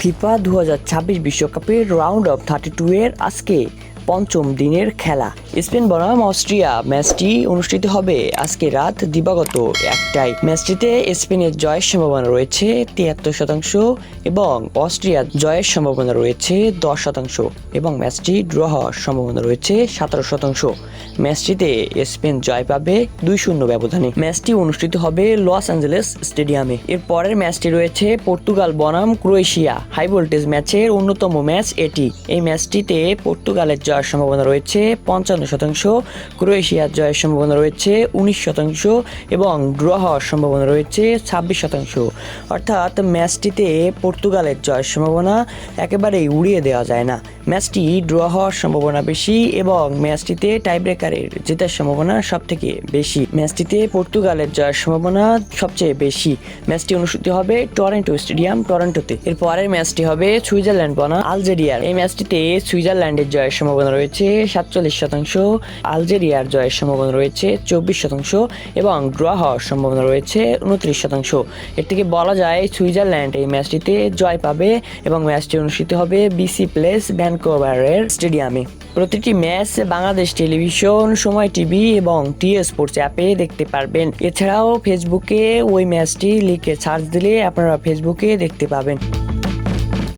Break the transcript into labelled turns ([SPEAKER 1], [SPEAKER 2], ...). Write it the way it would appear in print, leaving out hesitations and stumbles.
[SPEAKER 1] FIFA 2026 বিশ্বকাপের round of 32 এর আজকে পঞ্চম দিনের খেলা স্পেন বনাম অস্ট্রিয়া ম্যাচটি অনুষ্ঠিত হবে আজকে রাত দিবাগত 1টায়। ম্যাচটিতে স্পেনের জয়ের সম্ভাবনা রয়েছে 73% এবং অস্ট্রিয়ার জয়ের সম্ভাবনা রয়েছে 10% এবং ম্যাচটি ড্র হওয়ার সম্ভাবনা রয়েছে 17%। ম্যাচটিতে স্পেন জয় পাবে 2-0 ব্যবধানে। ম্যাচটি অনুষ্ঠিত হবে লস অ্যাঞ্জেলেস স্টেডিয়ামে। এর পরের ম্যাচটি রয়েছে পর্তুগাল বনাম ক্রোয়েশিয়া। হাই ভোল্টেজ ম্যাচের অন্যতম ম্যাচ এটি। এই ম্যাচটিতে পর্তুগালের জয়ের সম্ভাবনা রয়েছে 55%, ক্রোয়েশিয়ার জয়ের সম্ভাবনা রয়েছে 19% এবং ড্র হওয়ার সম্ভাবনা রয়েছে 26%। অর্থাৎ ম্যাচটিতে পর্তুগালের জয়ের সম্ভাবনা একেবারেই উড়িয়ে দেওয়া যায় না। ম্যাচটি ড্র হওয়ার সম্ভাবনা বেশি এবং ম্যাচটিতে টাইব্রেকারের জেতার সম্ভাবনা সবথেকে বেশি। ম্যাচটিতে পর্তুগালের জয়ের সম্ভাবনা সবচেয়ে বেশি। ম্যাচটি অনুষ্ঠিত হবে টরন্টো স্টেডিয়াম, টরন্টোতে। এর পরের ম্যাচটি হবে সুইজারল্যান্ড বনাম আলজেরিয়ার। এই ম্যাচটিতে সুইজারল্যান্ডের জয়ের সম্ভাবনা রয়েছে 47%, আলজেরিয়ার জয়ের সম্ভাবনা রয়েছে 24% এবং ড্র হওয়ার সম্ভাবনা রয়েছে 29%। এর থেকে বলা যায় সুইজারল্যান্ড এই ম্যাচটিতে জয় পাবে এবং ম্যাচটি অনুষ্ঠিত হবে বিসি প্লেস ভ্যানকুভারের স্টেডিয়ামে। প্রতিটি ম্যাচ বাংলাদেশ টেলিভিশন, সময় টিভি এবং টিএ স্পোর্টস অ্যাপে দেখতে পারবেন। এছাড়াও ফেসবুকে ওই ম্যাচটি লিখে সার্চ দিলে আপনারা ফেসবুকে দেখতে পাবেন।